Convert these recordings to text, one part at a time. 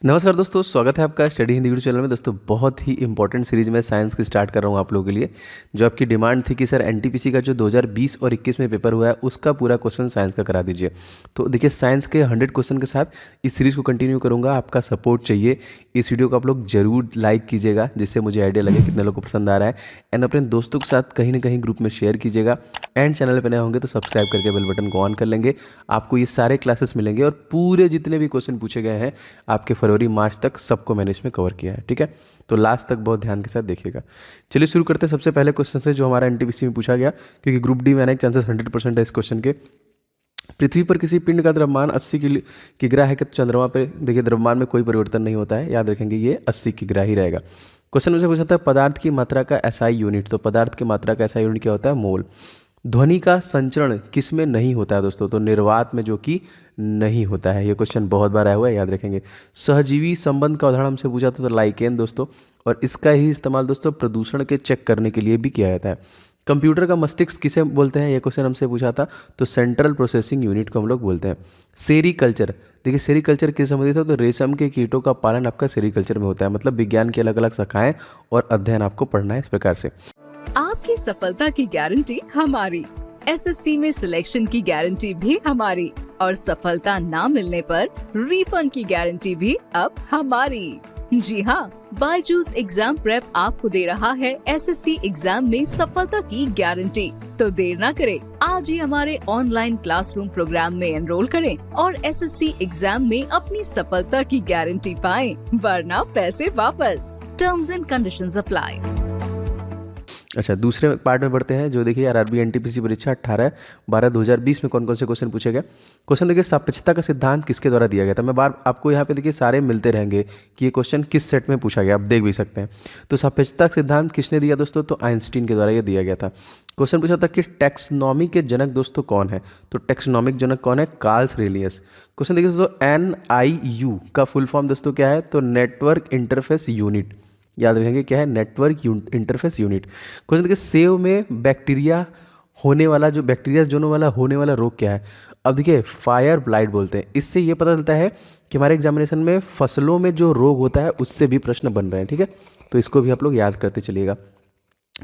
नमस्कार दोस्तों, स्वागत है आपका स्टडी हिंदी यूट्यूब चैनल में। दोस्तों बहुत ही इंपॉर्टेंट सीरीज में साइंस की स्टार्ट कर रहा हूँ आप लोगों के लिए। जो आपकी डिमांड थी कि सर एनटीपीसी का जो 2020 और 21 में पेपर हुआ है उसका पूरा क्वेश्चन साइंस का करा दीजिए। तो देखिए साइंस के 100 क्वेश्चन के साथ इस सीरीज़ को कंटिन्यू करूँगा। आपका सपोर्ट चाहिए। इस वीडियो को आप लोग जरूर लाइक कीजिएगा जिससे मुझे आइडिया लगे कितने लोगों को पसंद आ रहा है। एंड अपने दोस्तों के साथ कहीं ना कहीं ग्रुप में शेयर कीजिएगा। एंड चैनल पर नए होंगे तो सब्सक्राइब करके बेल बटन को ऑन कर लेंगे। आपको ये सारे क्लासेस मिलेंगे और पूरे जितने भी क्वेश्चन पूछे गए हैं आपके फरवरी मार्च तक सबको मैंने इसमें कवर किया है। ठीक है, तो लास्ट तक बहुत ध्यान के साथ देखिएगा। चलिए शुरू करते हैं सबसे पहले क्वेश्चन से जो हमारा एनटीपीसी में पूछा गया, क्योंकि ग्रुप डी में आने के चांसेस 100% है इस क्वेश्चन के। पृथ्वी पर किसी पिंड का द्रव्यमान 80 किग्रा है कि चंद्रमा पर देखिए द्रव्यमान में कोई परिवर्तन नहीं होता है, याद रखेंगे ये 80 किग्रा ही रहेगा। क्वेश्चन में से पूछा था पदार्थ की मात्रा का एसआई यूनिट। तो पदार्थ की मात्रा का एसआई यूनिट क्या होता है? मोल। ध्वनि का संचरण किस में नहीं होता है दोस्तों? तो निर्वात में, जो कि नहीं होता है। ये क्वेश्चन बहुत बार आया हुआ है, याद रखेंगे। सहजीवी संबंध का उदाहरण हमसे पूछा था तो लाइकेन दोस्तों, और इसका ही इस्तेमाल दोस्तों प्रदूषण के चेक करने के लिए भी किया जाता है। कंप्यूटर का मस्तिष्क किसे बोलते हैं? ये क्वेश्चन हमसे पूछा था तो सेंट्रल प्रोसेसिंग यूनिट को हम लोग बोलते हैं। सेरीकल्चर, देखिए सेरीकल्चर किस संबंधित है? तो रेशम के कीटों का पालन आपका सेरीकल्चर में होता है। मतलब विज्ञान की अलग अलग शाखाएं और अध्ययन आपको पढ़ना है इस प्रकार से। आपकी सफलता की गारंटी हमारी, एसएससी में सिलेक्शन की गारंटी भी हमारी, और सफलता ना मिलने पर रिफंड की गारंटी भी अब हमारी। जी हाँ, बायजूस एग्जाम प्रेप आपको दे रहा है एसएससी एग्जाम में सफलता की गारंटी। तो देर ना करें, आज ही हमारे ऑनलाइन क्लासरूम प्रोग्राम में एनरोल करें और एसएससी एग्जाम में अपनी सफलता की गारंटी पाएं, वरना पैसे वापस। Terms and conditions apply. अच्छा, दूसरे पार्ट में बढ़ते हैं जो देखिए आरआरबी एनटीपीसी परीक्षा 18/12/2020 में कौन कौन से क्वेश्चन पूछे गए। क्वेश्चन देखिए सापेक्षता का सिद्धांत किसके द्वारा दिया गया था। मैं बार आपको यहाँ पे देखिए सारे मिलते रहेंगे कि ये क्वेश्चन किस सेट में पूछा गया, आप देख भी सकते हैं। तो सापेक्षता का सिद्धांत किसने दिया दोस्तों? तो आइंस्टीन के द्वारा ये दिया गया था। क्वेश्चन पूछा था कि टैक्सोनॉमी के जनक दोस्तों कौन है? तो टैक्सोनॉमिक जनक कौन है? कार्ल रेलियस। क्वेश्चन देखिए दोस्तों NIU का फुल फॉर्म दोस्तों क्या है? तो नेटवर्क इंटरफेस यूनिट। याद रखेंगे क्या है? Network interface unit. क्वेश्चन देखिए सेव में बैक्टीरिया होने वाला जो बैक्टीरिया जोनों वाला होने वाला रोग क्या है? अब देखिए फायर ब्लाइट बोलते हैं। इससे ये पता चलता है कि हमारे एग्जामिनेशन में फसलों में जो रोग होता है उससे भी प्रश्न बन रहे हैं। ठीक है, तो इसको भी आप लोग याद करते चलिएगा।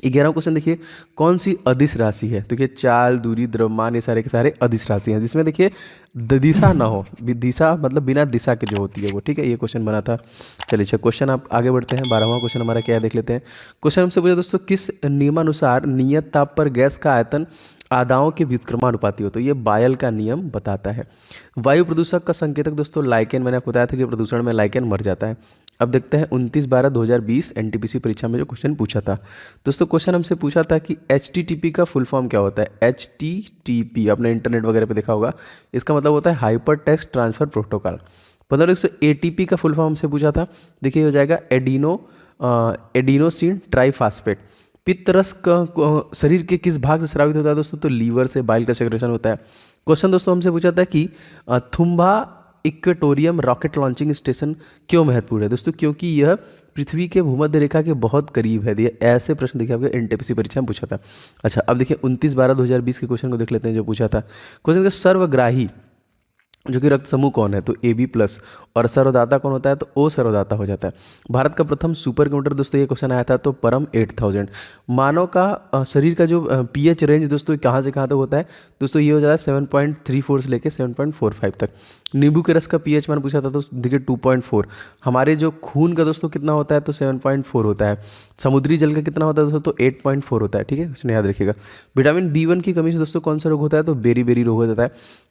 11वां क्वेश्चन देखिए कौन सी अदिश राशि है? देखिए चाल, दूरी, द्रव्यमान, ये सारे के सारे अदिश राशि हैं जिसमें देखिए दिशा ना हो। दिशा मतलब बिना दिशा के जो होती है वो। ठीक है, ये क्वेश्चन बना था। चलिए अच्छा, क्वेश्चन आप आगे बढ़ते हैं। 12वां क्वेश्चन हमारा क्या है देख लेते हैं। क्वेश्चन हमसे पूछा दोस्तों किस नियमानुसार नियत ताप पर गैस का आयतन आदाओं के व्युत्क्रमानुपाती हो? तो ये बायल का नियम बताता है। वायु प्रदूषक का संकेतक दोस्तों लाइकेन। मैंने आपको बताया था कि प्रदूषण में लाइकेन मर जाता है। अब देखते हैं 29/12/2020 एनटीपीसी परीक्षा में जो क्वेश्चन पूछा था दोस्तों। क्वेश्चन हमसे पूछा था कि HTTP का फुल फॉर्म क्या होता है? HTTP आपने इंटरनेट वगैरह पे देखा होगा। इसका मतलब होता है hyper text transfer protocol. 15 ATP का फुल फॉर्म हमसे पूछा था। देखिए हो जाएगा एडिनोसिन ट्राइफास्फेट। पित्त रस का शरीर के किस भाग से स्रावित होता है दोस्तों? तो लीवर से बाइल का सेक्रेशन होता है। क्वेश्चन दोस्तों हमसे पूछा था कि थुम्बा इक्वेटोरियम रॉकेट लॉन्चिंग स्टेशन क्यों महत्वपूर्ण है दोस्तों? क्योंकि यह पृथ्वी के भूमध्य रेखा के बहुत करीब है। ऐसे प्रश्न देखिए आपके एनटीपीसी परीक्षा में पूछा था। अच्छा, अब देखिए 29/12/2020 के क्वेश्चन को देख लेते हैं जो पूछा था। क्वेश्चन का सर्वग्राही जो कि रक्त समूह कौन है? तो AB+। और सर्वदाता कौन होता है? तो O सर्वदाता हो जाता है। भारत का प्रथम सुपर कंप्यूटर दोस्तों ये क्वेश्चन आया था तो परम 8000। मानव का शरीर का जो pH रेंज दोस्तों कहाँ से कहाँ तक होता है दोस्तों? ये हो जाता है 7.34 से लेकर 7.45 तक। नींबू के रस का pH मान पूछा था तो देखिए 2.4। हमारे जो खून का दोस्तों कितना होता है? तो 7.4 होता है। समुद्री जल का कितना होता है दोस्तों? तो 8.4 होता है। ठीक है, इसमें याद रखिएगा। विटामिन B1 की कमी से दोस्तों कौन सा रोग होता है? तो बेरी रोग हो जाता है।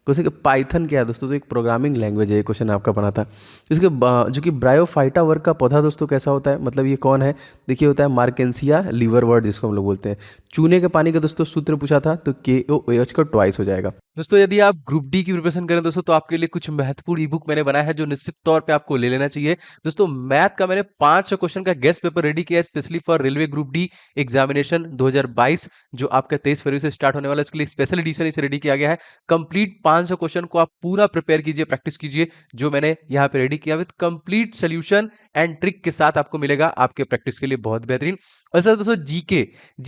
क्वेश्चन पाइथन क्या है दोस्तों? तो एक प्रोग्रामिंग लैंग्वेज है। ये क्वेश्चन आपका बना था। इसके जो कि ब्रायोफाइटा वर्ग का पौधा दोस्तों कैसा होता है? मतलब ये कौन है? देखिए होता है मार्केंसिया लीवरवर्ट जिसको हम लोग बोलते हैं। चूने के पानी का दोस्तों सूत्र पूछा था तो KOH का ट्वाइस हो जाएगा। दोस्तों यदि आप ग्रुप डी की प्रिपरेशन करें दोस्तों तो आपके लिए कुछ महत्वपूर्ण ई बुक मैंने बनाया है जो निश्चित तौर पे आपको ले लेना चाहिए। दोस्तों मैथ का मैंने 500 क्वेश्चन का गेस्ट पेपर रेडी किया है specially for railway group D examination 2022 जो आपका 23 फरवरी से स्टार्ट होने वाला है। इसके लिए स्पेशल एडिशन इसे रेडी किया गया है। कंप्लीट 500 क्वेश्चन को आप पूरा प्रिपेयर कीजिए, प्रैक्टिस कीजिए। जो मैंने यहाँ पे रेडी किया with complete solution and trick के साथ आपको मिलेगा आपके प्रैक्टिस के लिए बहुत बेहतरीन। और सर दोस्तों जीके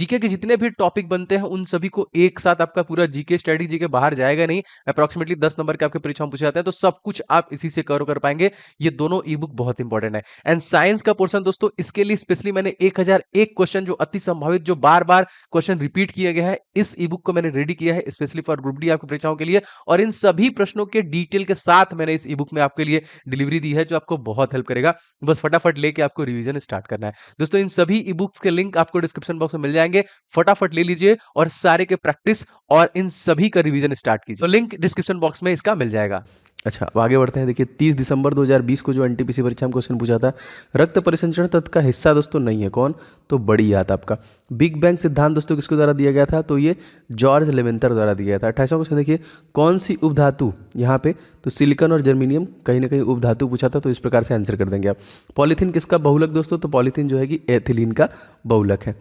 के जितने भी टॉपिक बनते हैं उन सभी को एक साथ आपका पूरा जीके स्टडी जीके बाहर जाएगा नहीं, अप्रोक्सीमेटली 10 नंबर के आपके परीक्षा में पूछे जाते हैं, तो सब कुछ आप इसी से कवर कर पाएंगे। ये दोनों ई बुक बहुत इंपॉर्टेंट है। एंड साइंस का पोर्शन दोस्तों, इसके लिए स्पेशली मैंने 1001 क्वेश्चन जो अति संभावित, जो बार बार क्वेश्चन रिपीट किया गया है, इस ई बुक को मैंने रेडी किया है स्पेशली फॉर ग्रुप डी आपकी परीक्षाओं के लिए। और इन सभी प्रश्नों के डिटेल के साथ मैंने इस ई बुक में आपके लिए डिलीवरी दी है, जो आपको बहुत हेल्प करेगा। बस फटाफट लेके आपको रिवीजन स्टार्ट करना है दोस्तों। इन सभी ई बुक्स के लिंक आपको डिस्क्रिप्शन बॉक्स में मिल जाएंगे, फटाफट ले लीजिए और सारे के प्रैक्टिस और इन सभी का रिवीजन स्टार्ट कीजिए। तो लिंक डिस्क्रिप्शन बॉक्स में इसका मिल जाएगा। अच्छा, अब आगे बढ़ते हैं। देखिए 30 दिसंबर 2020 को जो एनटीपीसी परीक्षा में क्वेश्चन पूछा था, रक्त परिसंचरण तत्व का हिस्सा दोस्तों नहीं है कौन, तो बड़ी आंत आपका। बिग बैंग सिद्धांत दोस्तों किसके द्वारा दिया गया था, तो ये जॉर्ज लेवेंथर द्वारा दिया गया था। 28वां क्वेश्चन देखिए, कौन सी उपधातु यहाँ पे, तो सिलिकॉन और जर्मीनियम कहीं ना कहीं उपधातु पूछा था, तो इस प्रकार से आंसर कर देंगे आप। पॉलीथीन किसका बहुलक दोस्तों, तो पॉलीथीन जो है कि एथिलीन का बहुलक है।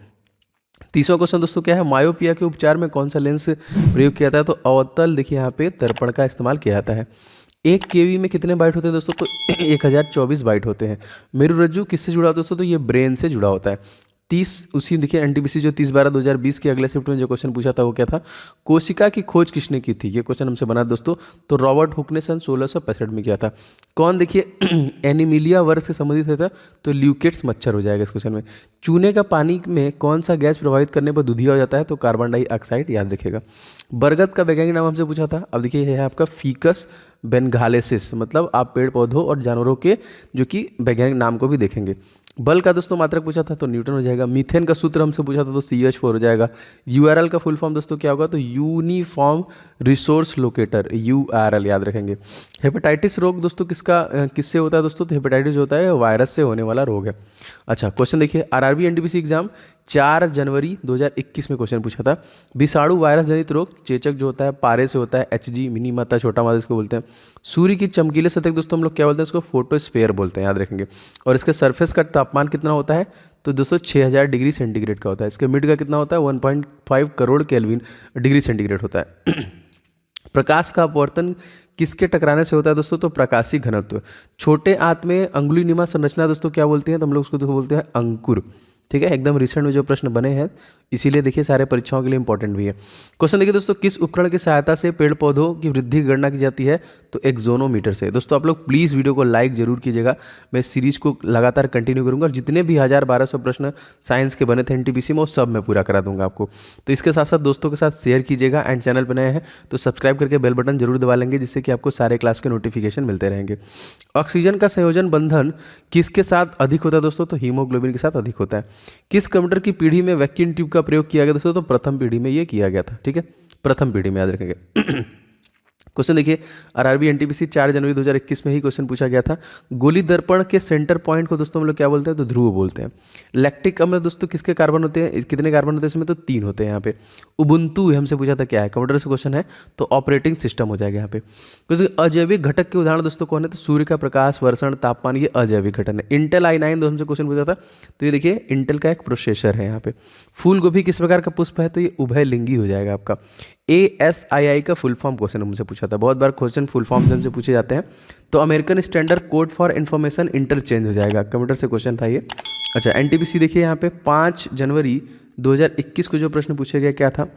30वां क्वेश्चन दोस्तों क्या है, मायोपिया के उपचार में कौन सा लेंस प्रयोग किया था, तो अवतल देखिए यहाँ पे दर्पण का इस्तेमाल किया जाता है। 1 केवी में कितने बाइट होते हैं दोस्तों, तो 1024 बाइट होते हैं। मेरुरज्जु किससे जुड़ा होता है दोस्तों, तो ये ब्रेन से जुड़ा होता है। 30 उसी देखिए एनटीपीसी जो 30/12/2020 के अगले शिफ्ट में जो क्वेश्चन पूछा था वो क्या था, कोशिका की खोज किसने की थी, ये क्वेश्चन हमसे बना दोस्तों, तो रॉबर्ट हुक ने सन 1665 में किया था। कौन देखिए एनीमिलिया वर्ग से संबंधित था, तो ल्यूकेट्स मच्छर हो जाएगा इस क्वेश्चन में। चूने का पानी में कौन सा गैस प्रभावित करने पर दुधिया हो जाता है, तो कार्बन डाइऑक्साइड, याद रखिएगा। बरगद का वैज्ञानिक नाम हमसे पूछा था, अब देखिए यह है आपका फीकस बेंगालेसिस, मतलब आप पेड़ पौधों और जानवरों के जो कि वैज्ञानिक नाम को भी देखेंगे। बल का दोस्तों मात्रक पूछा था, तो न्यूटन हो जाएगा। मीथेन का सूत्र हमसे पूछा था, तो CH4 हो जाएगा। URL का फुल फॉर्म दोस्तों क्या होगा, तो यूनिफॉर्म रिसोर्स लोकेटर, URL याद रखेंगे। हेपेटाइटिस रोग दोस्तों किससे होता है दोस्तों, तो हेपेटाइटिस होता है वायरस से होने वाला रोग है। अच्छा क्वेश्चन देखिए, RRB एनटीपीसी एग्जाम 4 जनवरी 2021 में क्वेश्चन पूछा था, विषाणु वायरस जनित रोग, चेचक जो होता है पारे से होता है, HG मिनी माता छोटा माता इसको बोलते हैं। सूर्य की चमकीले सतह दोस्तों हम लोग क्या बोलते हैं, इसको फोटोस्फीयर बोलते हैं, याद रखेंगे। और इसके सरफेस का तापमान कितना होता है, तो दोस्तों 6000 डिग्री सेंटीग्रेड का होता है। इसके मिड का कितना होता है, 1.5 करोड़ केल्विन डिग्री सेंटीग्रेड होता है। प्रकाश का अपवर्तन किसके टकराने से होता है दोस्तों, तो प्रकाशी घनत्व। छोटे आंत में अंगुली निमा संरचना दोस्तों क्या बोलते हैं, तो हम लोग उसको बोलते हैं अंकुर। ठीक है, एकदम रिसेंट में जो प्रश्न बने हैं, इसीलिए देखिए सारे परीक्षाओं के लिए इंपॉर्टेंट भी है। क्वेश्चन देखिए दोस्तों, किस उपकरण की सहायता से पेड़ पौधों की वृद्धि की गणना की जाती है, तो एक्सोनोमीटर से। दोस्तों आप लोग प्लीज़ वीडियो को लाइक जरूर कीजिएगा, मैं इस सीरीज को लगातार कंटिन्यू करूंगा और जितने भी 1000-1200 प्रश्न साइंस के बने थे एनटीपीसी में वो सब मैं पूरा करा दूंगा आपको। तो इसके साथ साथ दोस्तों के साथ शेयर कीजिएगा, एंड चैनल पर नए हैं तो सब्सक्राइब करके बेल बटन जरूर दबा लेंगे, जिससे कि आपको सारे क्लास के नोटिफिकेशन मिलते रहेंगे। ऑक्सीजन का संयोजन बंधन किसके साथ अधिक होता है दोस्तों, तो हीमोग्लोबिन के साथ अधिक होता है। किस कंप्यूटर की पीढ़ी में वैक्यूम ट्यूब का प्रयोग किया गया दोस्तों, तो प्रथम पीढ़ी में ये किया गया था। ठीक है, प्रथम पीढ़ी में, याद रखेंगे। क्वेश्चन देखिए, आरआरबी एनटीपीसी 4 जनवरी 2021 में ही क्वेश्चन पूछा गया था। गोली दर्पण के सेंटर पॉइंट को दोस्तों हम लोग क्या बोलते हैं, तो ध्रुव बोलते हैं। लैक्टिक अम्ल दोस्तों किसके कार्बन होते हैं, कितने कार्बन होते हैं इसमें, तो 3 होते हैं यहाँ पे। उबुंटू हमसे पूछा था क्या है, कंप्यूटर से क्वेश्चन है तो ऑपरेटिंग सिस्टम हो जाएगा यहाँ पे। क्योंकि अजैविक घटक के उदाहरण दोस्तों कौन है, तो सूर्य का प्रकाश, वर्षण, तापमान, ये अजैविक घटक है। इंटेल i9 हमसे क्वेश्चन पूछा था, तो ये देखिए इंटेल का एक प्रोसेसर है यहाँ पे। फूल गोभी किस प्रकार का पुष्प है, तो ये उभयलिंगी हो जाएगा आपका। ASII का फुल फॉर्म क्वेश्चन हमसे पूछा था, बहुत बार क्वेश्चन फुल फॉर्म से हमसे पूछे जाते हैं, तो American standard code for information interchange हो जाएगा, कंप्यूटर से क्वेश्चन था ये। अच्छा एनटीपीसी देखिए यहाँ पे 5 जनवरी 2021 को जो प्रश्न पूछा गया क्या था,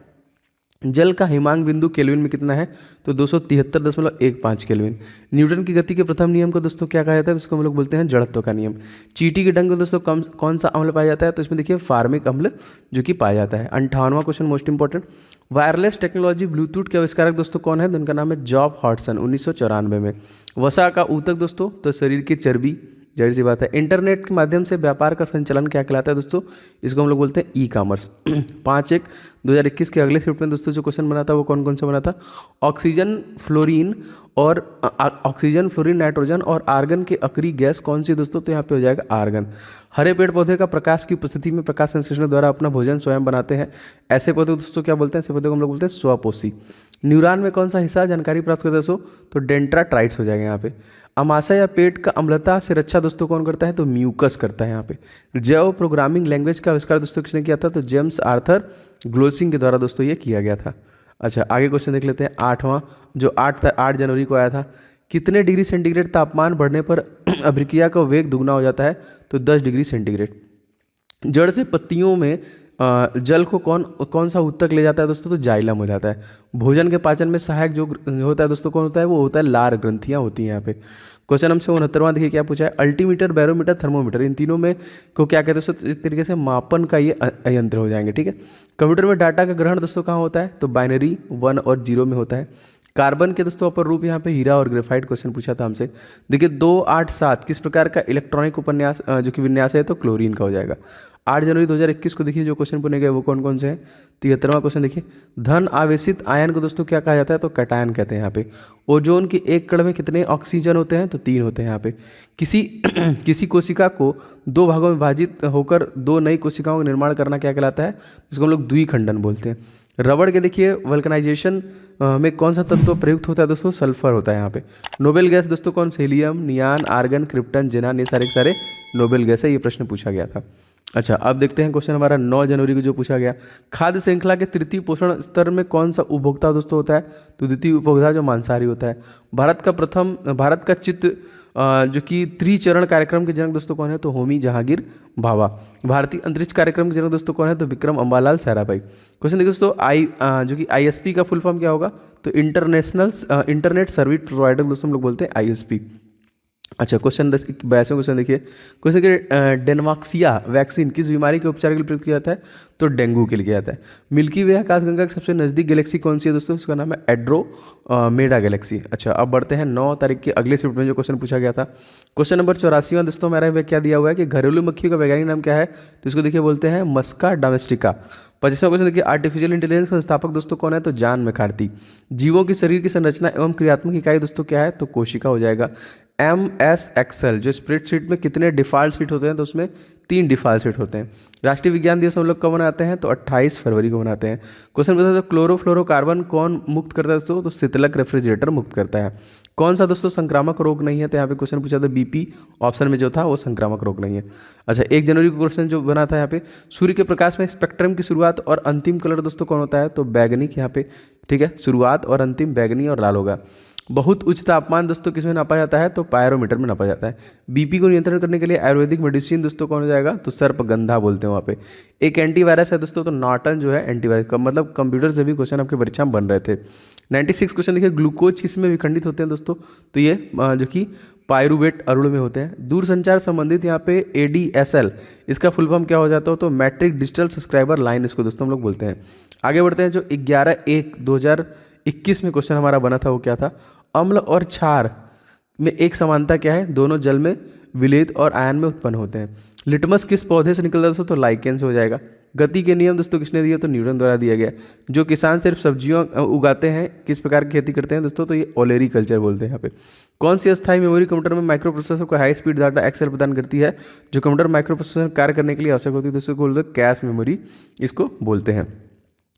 जल का हिमांक बिंदु केल्विन में कितना है, तो 273.15 केल्विन। न्यूटन की गति के प्रथम नियम को दोस्तों क्या कहा जाता है, तो उसको हम लोग बोलते हैं जड़त्व का नियम। चींटी के डंक में दोस्तों कौन सा अम्ल पाया जाता है, तो इसमें देखिए फार्मिक अम्ल जो कि पाया जाता है। 58वां question most important, wireless technology Bluetooth के आविष्कारक दोस्तों कौन है, तो उनका नाम है जॉब हॉटसन, 1994 में। वसा का ऊतक दोस्तों, तो शरीर की चर्बी, जाहिर सी बात है। इंटरनेट के माध्यम से व्यापार का संचालन क्या कहलाता है दोस्तों, इसको हम लोग बोलते हैं ई-कॉमर्स। 5/1/2021 के अगले शिफ्ट में दोस्तों जो क्वेश्चन बना था वो कौन कौन सा बना था, ऑक्सीजन फ्लोरीन नाइट्रोजन और आर्गन के अक्रिय गैस कौन सी दोस्तों, तो यहाँ पे हो जाएगा आर्गन। हरे पेड़ पौधे का प्रकाश की उपस्थिति में प्रकाश संश्लेषण द्वारा अपना भोजन स्वयं बनाते हैं, ऐसे पौधे दोस्तों क्या बोलते हैं, ऐसे पौधे को हम लोग बोलते हैं स्वपोषी। न्यूरॉन में कौन सा हिस्सा जानकारी प्राप्त करता है दोस्तों, तो डेंड्राइट्स हो जाएगा यहाँ पे। अमाशय या पेट का अम्लता से रक्षा दोस्तों कौन करता है, तो म्यूकस करता है यहाँ पे। जैव प्रोग्रामिंग लैंग्वेज का आविष्कार दोस्तों किसने किया था, तो जेम्स आर्थर ग्लोसिंग के द्वारा दोस्तों ये किया गया था। अच्छा आगे क्वेश्चन देख लेते हैं, 8वां जो 8 जनवरी को आया था। कितने डिग्री सेंटीग्रेड तापमान बढ़ने पर अभिक्रिया का वेग दुगना हो जाता है, तो 10 डिग्री सेंटीग्रेड। जड़ से पत्तियों में जल को कौन कौन सा ऊतक ले जाता है दोस्तों, तो जाइलम हो जाता है। भोजन के पाचन में सहायक जो होता है दोस्तों कौन होता है, वो होता है लार ग्रंथियाँ होती हैं यहाँ पे। क्वेश्चन हमसे 69वां देखिए क्या पूछा है, अल्टीमीटर, बैरोमीटर, थर्मोमीटर, इन तीनों में को क्या कहते हैं दोस्तों, एक तरीके से मापन का ये यंत्र हो जाएंगे, ठीक है। कंप्यूटर में डाटा का ग्रहण दोस्तों कहाँ होता है, तो बाइनरी 1 और 0 में होता है। कार्बन के दोस्तों अपर रूप यहाँ पे हीरा और ग्रेफाइट क्वेश्चन पूछा था हमसे। देखिए 2, 8, 7 किस प्रकार का इलेक्ट्रॉनिक उपन्यास जो कि विन्यास है, तो क्लोरीन का हो जाएगा। 8 जनवरी 2021 को देखिए जो क्वेश्चन पूछे गए वो कौन कौन से हैं। 73वां क्वेश्चन देखिए, धन आवेशित आयन को दोस्तों क्या कहा जाता है, तो कैटायन कहते हैं यहाँ पे। ओजोन के एक कण में कितने ऑक्सीजन होते हैं, तो 3 होते हैं यहाँ पे। किसी कोशिका को 2 भागों में विभाजित होकर 2 नई कोशिकाओं का निर्माण करना क्या कहलाता है, जिसको हम लोग द्विखंडन बोलते हैं। रबड़ के देखिए वल्कनाइजेशन में कौन सा तत्व प्रयुक्त होता है दोस्तों, सल्फर होता है यहाँ पे। नोबेल गैस दोस्तों कौन, हीलियम, नियान, आर्गन, क्रिप्टन, जेनान, ये सारे नोबेल गैस है, ये प्रश्न पूछा गया था। अच्छा अब देखते हैं क्वेश्चन हमारा 9 जनवरी को जो पूछा गया, खाद्य श्रृंखला के तृतीय पोषण स्तर में कौन सा उपभोक्ता दोस्तों होता है, तो द्वितीय उपभोक्ता जो मांसाहारी होता है। भारत का चित्त जो कि त्रिचरण कार्यक्रम के जनक दोस्तों कौन है, तो होमी जहांगीर भाभा। भारतीय अंतरिक्ष कार्यक्रम के जनक दोस्तों कौन है, तो विक्रम अम्बालाल साराभाई। क्वेश्चन देखिए दोस्तों जो कि ISP का फुल फॉर्म क्या होगा, तो इंटरनेट सर्विस प्रोवाइडर दोस्तों हम लोग बोलते हैं ISP। अच्छा क्वेश्चन 22वां क्वेश्चन देखिए, क्वेश्चन के डेनमार्क्सिया वैक्सीन किस बीमारी के उपचार के लिए प्रयुक्त किया जाता है, तो डेंगू के लिए किया जाता है। मिल्की वे आकाशगंगा की सबसे नज़दीक गैलेक्सी कौन सी है दोस्तों, उसका नाम है एड्रोमेडा गैलेक्सी। अच्छा अब बढ़ते हैं 9 तारीख की अगले शिफ्ट में जो क्वेश्चन पूछा गया था। क्वेश्चन नंबर 84वां दोस्तों हमारा वह क्या दिया हुआ है कि घरेलू मक्खियों का वैज्ञानिक नाम क्या है, तो इसको देखिए बोलते हैं मस्का डोमेस्टिका। 25वां क्वेश्चन देखिए, आर्टिफिशियल इंटेलिजेंस का संस्थापक दोस्तों कौन है, तो जॉन मैकार्थी। जीवों की शरीर की संरचना एवं क्रियात्मक इकाई दोस्तों क्या है, तो कोशिका हो जाएगा। MS Excel जो स्प्रेडशीट में कितने डिफ़ॉल्ट सीट होते हैं, तो उसमें 3 डिफ़ॉल्ट सीट होते हैं। राष्ट्रीय विज्ञान दिवस हम लोग कब मनाते हैं, तो 28 फरवरी को मनाते हैं। क्वेश्चन बता दो, क्लोरोफ्लोरोकार्बन कौन मुक्त करता है दोस्तों, तो शीतलक रेफ्रिजरेटर मुक्त करता है। कौन सा दोस्तों संक्रामक रोग नहीं है, तो यहाँ पे क्वेश्चन पूछा था BP ऑप्शन में जो था वो संक्रामक रोग नहीं है। अच्छा 1 जनवरी को क्वेश्चन जो बना था यहाँ पे, सूर्य के प्रकाश में स्पेक्ट्रम की शुरुआत और अंतिम कलर दोस्तों कौन होता है, तो बैगनी यहाँ पे, ठीक है। शुरुआत और अंतिम बैगनी और लाल होगा। बहुत उच्च तापमान दोस्तों किसमें नापा जाता है, तो पायरोमीटर में नापा जाता है। BP को नियंत्रण करने के लिए आयुर्वेदिक मेडिसिन दोस्तों कौन हो जाएगा, तो सर्पगंधा बोलते हैं वहाँ पे। एक एंटीवायरस है दोस्तों, तो नॉर्टन जो है एंटीवायरस का मतलब कंप्यूटर से भी क्वेश्चन आपके परीक्षा में बन रहे थे। 96 क्वेश्चन देखिए, ग्लूकोज किस में विखंडित होते हैं दोस्तों, तो ये जो कि पायरुवेट अणु में होते हैं। दूरसंचार संबंधित यहाँ पे ADSL इसका फुल फॉर्म क्या हो जाता है, तो मैट्रिक डिजिटल सब्सक्राइबर लाइन इसको दोस्तों हम लोग बोलते हैं। आगे बढ़ते हैं, जो 11/1/2021 में क्वेश्चन हमारा बना था वो क्या था, अम्ल और क्षार में एक समानता क्या है, दोनों जल में विलेत और आयन में उत्पन्न होते हैं। लिटमस किस पौधे से निकलता है दोस्तों, तो लाइकेन से हो जाएगा। गति के नियम दोस्तों किसने दिया, तो न्यूटन द्वारा दिया गया। जो किसान सिर्फ सब्जियों उगाते हैं किस प्रकार की खेती करते हैं दोस्तों, तो ये ओलेरी कल्चर बोलते हैं यहाँ पे। कौन सी अस्थायी मेमोरी कंप्यूटर में माइक्रो प्रोसेसर को हाई स्पीड डाटा एक्सेल प्रदान करती है, जो कंप्यूटर माइक्रो प्रोसेसर कार्य करने के लिए आवश्यक होती है दोस्तों को बोलते हैं कैश मेमोरी, इसको बोलते हैं।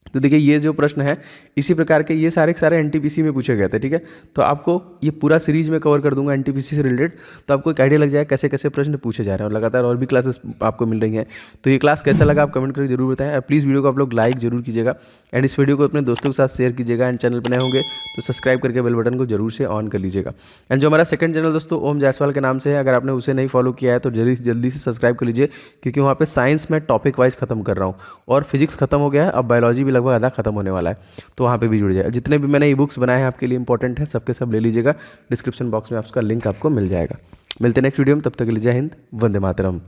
तो देखिए ये जो प्रश्न है इसी प्रकार के ये सारे NTPC में पूछे गए थे, ठीक है। तो आपको ये पूरा सीरीज में कवर कर दूंगा NTPC से रिलेटेड, तो आपको एक आइडिया लग जाए कैसे कैसे प्रश्न पूछे जा रहे हैं और लगातार और भी क्लासेस आपको मिल रही हैं। तो ये क्लास कैसा लगा आप कमेंट करके जरूर बताएं, और प्लीज़ वीडियो को आप लोग लाइक जरूर कीजिएगा एंड इस वीडियो को अपने दोस्तों के साथ शेयर कीजिएगा। एंड चैनल पर नए होंगे तो सब्सक्राइब करके बेल बटन को जरूर से ऑन कर लीजिएगा। एंड जो हमारा सेकंड चैनल दोस्तों ओम जायसवाल के नाम से है, अगर आपने उसे नहीं फॉलो किया है तो जल्दी से सब्सक्राइब कर लीजिए, क्योंकि वहाँ पे साइंस में टॉपिक वाइज खत्म कर रहा हूँ और फिजिक्स खत्म हो गया है, अब बायोलॉजी भी लगभग आधा खत्म होने वाला है, तो वहाँ पे भी जुड़ जाएगा। जितने भी मैंने ई बुक्स बनाए हैं आपके लिए इंपॉर्टेंट है, सबके सब ले लीजिएगा, डिस्क्रिप्शन बॉक्स में आपका लिंक आपको मिल जाएगा। मिलते हैं नेक्स्ट वीडियो में, तब तक के लिए जय हिंद, वंदे मातरम।